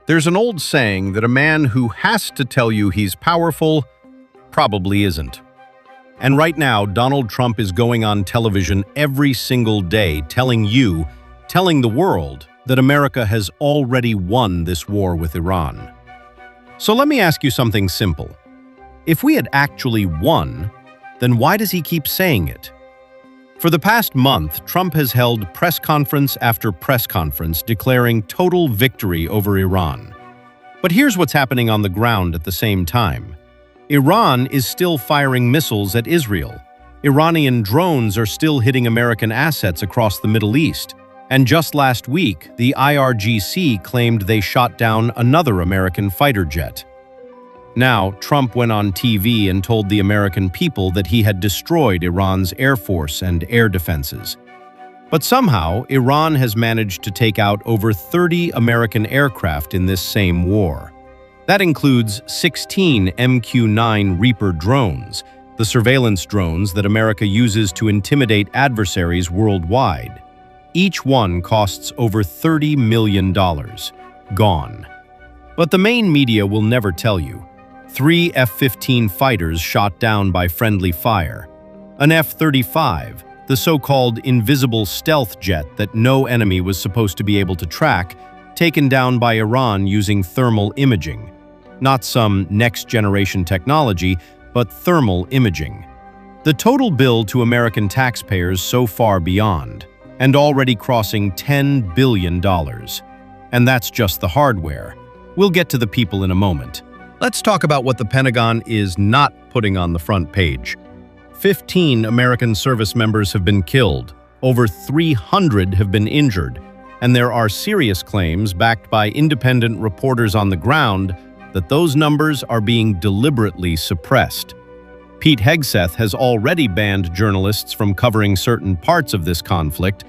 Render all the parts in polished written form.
There's an old saying that a man who has to tell you he's powerful probably isn't. And right now, Donald Trump is going on television every single day telling the world, that America has already won this war with Iran. So let me ask you something simple. If we had actually won, then why does he keep saying it? For the past month, Trump has held press conference after press conference declaring total victory over Iran. But here's what's happening on the ground at the same time. Iran is still firing missiles at Israel. Iranian drones are still hitting American assets across the Middle East. And just last week, the IRGC claimed they shot down another American fighter jet. Now, Trump went on TV and told the American people that he had destroyed Iran's air force and air defenses. But somehow, Iran has managed to take out over 30 American aircraft in this same war. That includes 16 MQ-9 Reaper drones, the surveillance drones that America uses to intimidate adversaries worldwide. Each one costs over $30 million. Gone. But the main media will never tell you. 3 F-15 fighters shot down by friendly fire. An F-35, the so-called invisible stealth jet that no enemy was supposed to be able to track, taken down by Iran using thermal imaging. Not some next-generation technology, but thermal imaging. The total bill to American taxpayers so far beyond, and already crossing $10 billion. And that's just the hardware. We'll get to the people in a moment. Let's talk about what the Pentagon is not putting on the front page. 15 American service members have been killed, over 300 have been injured, and there are serious claims backed by independent reporters on the ground that those numbers are being deliberately suppressed. Pete Hegseth has already banned journalists from covering certain parts of this conflict,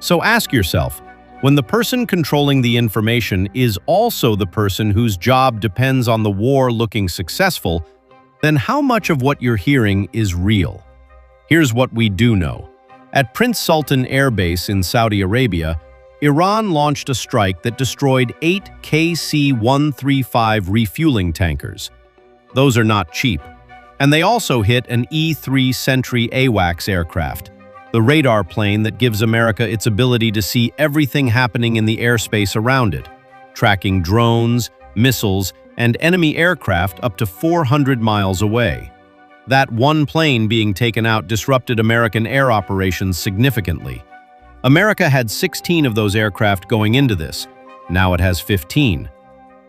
so ask yourself, when the person controlling the information is also the person whose job depends on the war looking successful, then how much of what you're hearing is real? Here's what we do know. At Prince Sultan Air Base in Saudi Arabia, Iran launched a strike that destroyed 8 KC-135 refueling tankers. Those are not cheap. And they also hit an E-3 Sentry AWACS aircraft, the radar plane that gives America its ability to see everything happening in the airspace around it, tracking drones, missiles, and enemy aircraft up to 400 miles away. That one plane being taken out disrupted American air operations significantly. America had 16 of those aircraft going into this. Now it has 15.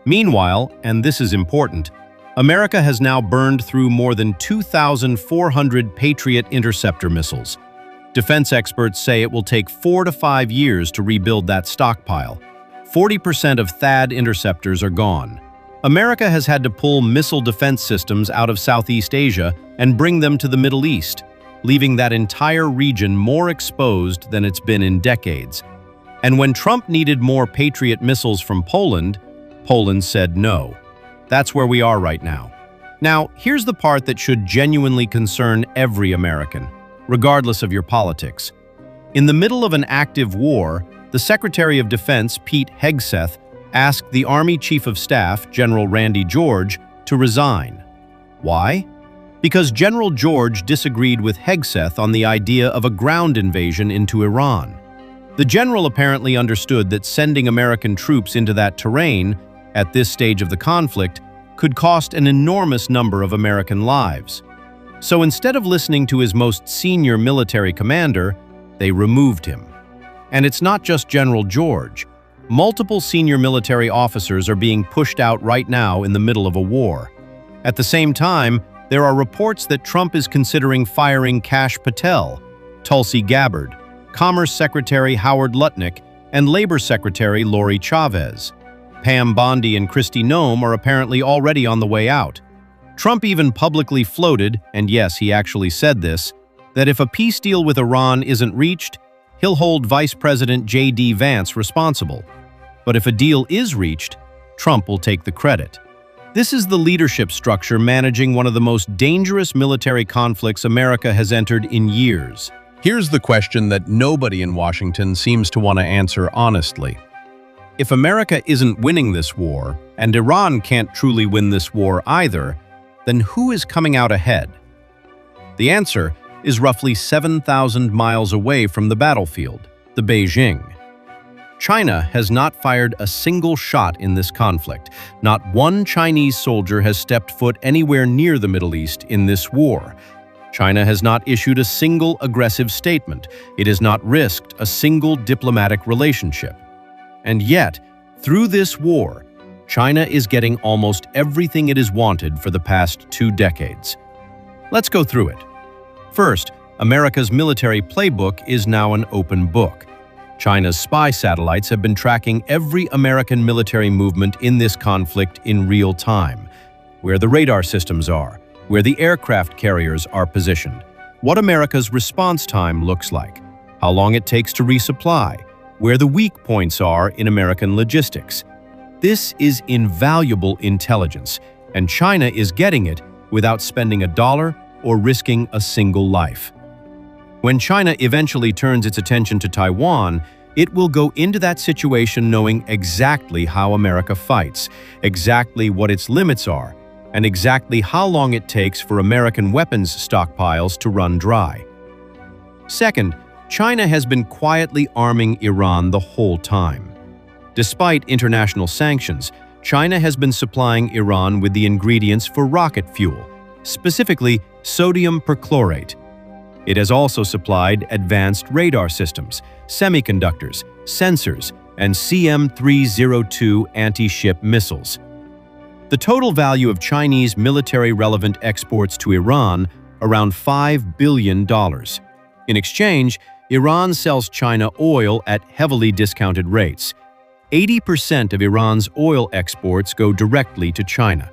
Meanwhile, and this is important, America has now burned through more than 2,400 Patriot interceptor missiles. Defense experts say it will take 4 to 5 years to rebuild that stockpile. 40% of THAAD interceptors are gone. America has had to pull missile defense systems out of Southeast Asia and bring them to the Middle East, leaving that entire region more exposed than it's been in decades. And when Trump needed more Patriot missiles from Poland, Poland said no. That's where we are right now. Now, here's the part that should genuinely concern every American, regardless of your politics. In the middle of an active war, the Secretary of Defense, Pete Hegseth, asked the Army Chief of Staff, General Randy George, to resign. Why? Because General George disagreed with Hegseth on the idea of a ground invasion into Iran. The general apparently understood that sending American troops into that terrain, at this stage of the conflict, could cost an enormous number of American lives. So instead of listening to his most senior military commander, they removed him. And it's not just General George. Multiple senior military officers are being pushed out right now in the middle of a war. At the same time, there are reports that Trump is considering firing Kash Patel, Tulsi Gabbard, Commerce Secretary Howard Lutnick, and Labor Secretary Lori Chavez. Pam Bondi and Kristi Noem are apparently already on the way out. Trump even publicly floated, and yes, he actually said this, that if a peace deal with Iran isn't reached, he'll hold Vice President J.D. Vance responsible. But if a deal is reached, Trump will take the credit. This is the leadership structure managing one of the most dangerous military conflicts America has entered in years. Here's the question that nobody in Washington seems to want to answer honestly. If America isn't winning this war, and Iran can't truly win this war either, then who is coming out ahead? The answer is roughly 7,000 miles away from the battlefield, the Beijing. China has not fired a single shot in this conflict. Not one Chinese soldier has stepped foot anywhere near the Middle East in this war. China has not issued a single aggressive statement. It has not risked a single diplomatic relationship. And yet, through this war, China is getting almost everything it has wanted for the past 2 decades. Let's go through it. First, America's military playbook is now an open book. China's spy satellites have been tracking every American military movement in this conflict in real time, where the radar systems are, where the aircraft carriers are positioned, what America's response time looks like, how long it takes to resupply, where the weak points are in American logistics. This is invaluable intelligence, and China is getting it without spending a dollar or risking a single life. When China eventually turns its attention to Taiwan, it will go into that situation knowing exactly how America fights, exactly what its limits are, and exactly how long it takes for American weapons stockpiles to run dry. Second, China has been quietly arming Iran the whole time. Despite international sanctions, China has been supplying Iran with the ingredients for rocket fuel, specifically sodium perchlorate. It has also supplied advanced radar systems, semiconductors, sensors, and CM-302 anti-ship missiles. The total value of Chinese military-relevant exports to Iran around $5 billion. In exchange, Iran sells China oil at heavily discounted rates. 80% of Iran's oil exports go directly to China.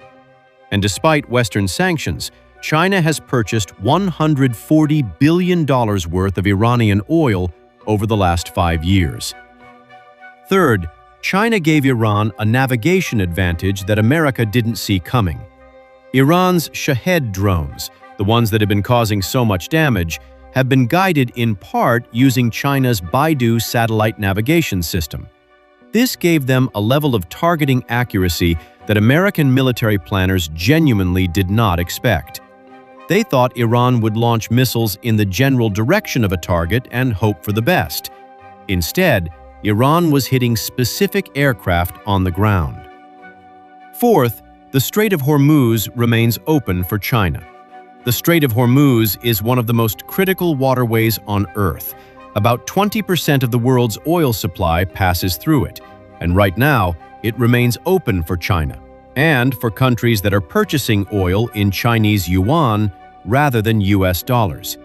And despite Western sanctions, China has purchased $140 billion worth of Iranian oil over the last 5 years. Third, China gave Iran a navigation advantage that America didn't see coming. Iran's Shahed drones, the ones that have been causing so much damage, have been guided in part using China's Beidou satellite navigation system. This gave them a level of targeting accuracy that American military planners genuinely did not expect. They thought Iran would launch missiles in the general direction of a target and hope for the best. Instead, Iran was hitting specific aircraft on the ground. Fourth, the Strait of Hormuz remains open for China. The Strait of Hormuz is one of the most critical waterways on Earth. About 20% of the world's oil supply passes through it, and right now, it remains open for China and for countries that are purchasing oil in Chinese yuan rather than US dollars.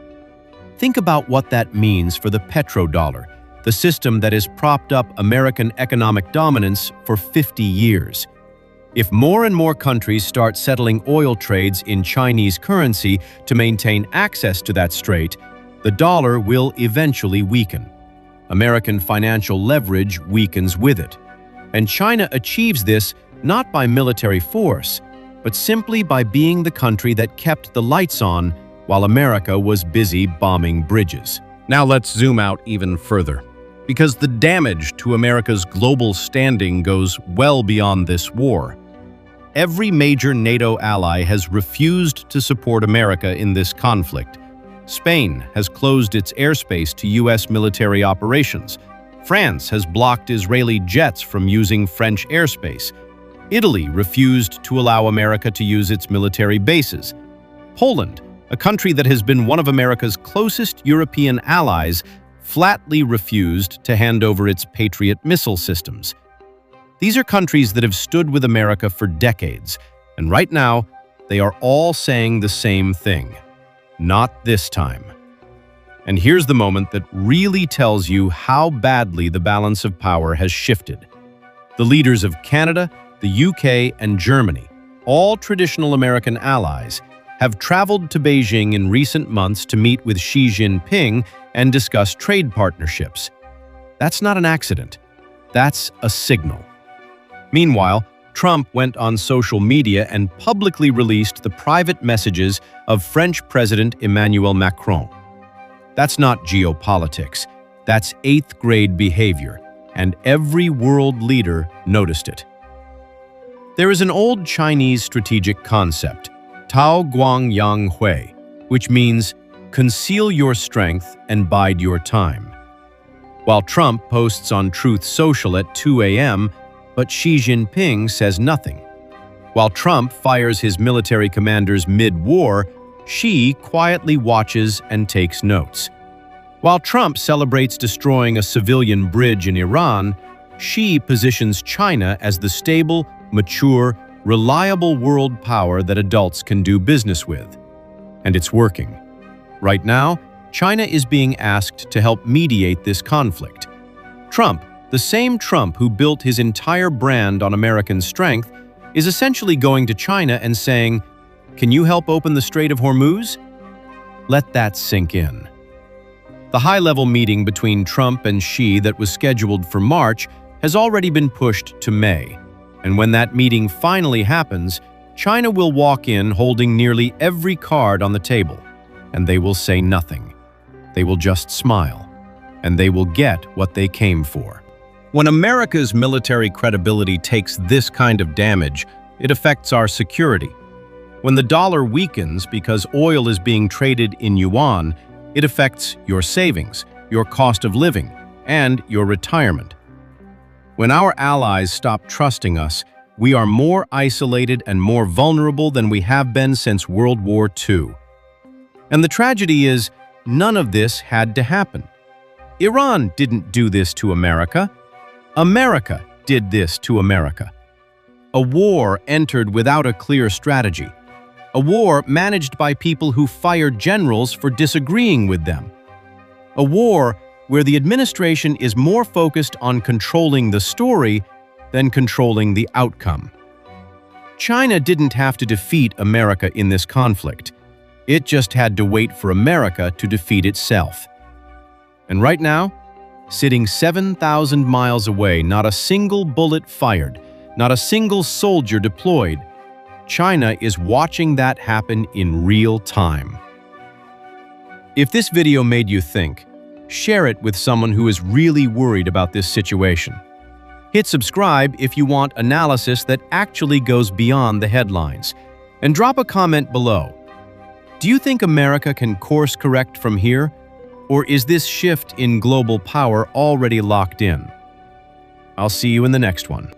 Think about what that means for the petrodollar, the system that has propped up American economic dominance for 50 years. If more and more countries start settling oil trades in Chinese currency to maintain access to that strait, the dollar will eventually weaken. American financial leverage weakens with it. And China achieves this not by military force, but simply by being the country that kept the lights on while America was busy bombing bridges. Now let's zoom out even further, because the damage to America's global standing goes well beyond this war. Every major NATO ally has refused to support America in this conflict. Spain has closed its airspace to US military operations. France has blocked Israeli jets from using French airspace. Italy refused to allow America to use its military bases. Poland, a country that has been one of America's closest European allies, flatly refused to hand over its Patriot missile systems. These are countries that have stood with America for decades, and right now, they are all saying the same thing. Not this time. And here's the moment that really tells you how badly the balance of power has shifted. The leaders of Canada, the UK, and Germany, all traditional American allies, have traveled to Beijing in recent months to meet with Xi Jinping and discuss trade partnerships. That's not an accident. That's a signal. Meanwhile, Trump went on social media and publicly released the private messages of French President Emmanuel Macron. That's not geopolitics. That's eighth-grade behavior. and every world leader noticed it. There is an old Chinese strategic concept, Tao Guang Yang Hui, which means conceal your strength and bide your time. While Trump posts on Truth Social at 2 a.m., but Xi Jinping says nothing. While Trump fires his military commanders mid-war, Xi quietly watches and takes notes. While Trump celebrates destroying a civilian bridge in Iran, Xi positions China as the stable, mature, reliable world power that adults can do business with. And it's working. Right now, China is being asked to help mediate this conflict. Trump, the same Trump who built his entire brand on American strength, is essentially going to China and saying, "Can you help open the Strait of Hormuz?" Let that sink in. The high-level meeting between Trump and Xi that was scheduled for March has already been pushed to May. And when that meeting finally happens, China will walk in holding nearly every card on the table, and they will say nothing. They will just smile, and they will get what they came for. When America's military credibility takes this kind of damage, it affects our security. When the dollar weakens because oil is being traded in yuan, it affects your savings, your cost of living, and your retirement. When our allies stop trusting us, we are more isolated and more vulnerable than we have been since World War II. And the tragedy is, none of this had to happen. Iran didn't do this to America. America did this to America. A war entered without a clear strategy. A war managed by people who fired generals for disagreeing with them. A war where the administration is more focused on controlling the story than controlling the outcome. China didn't have to defeat America in this conflict. It just had to wait for America to defeat itself. And right now, sitting 7,000 miles away, not a single bullet fired, not a single soldier deployed, China is watching that happen in real time. If this video made you think, share it with someone who is really worried about this situation. Hit subscribe if you want analysis that actually goes beyond the headlines. And drop a comment below. Do you think America can course correct from here? Or is this shift in global power already locked in? I'll see you in the next one.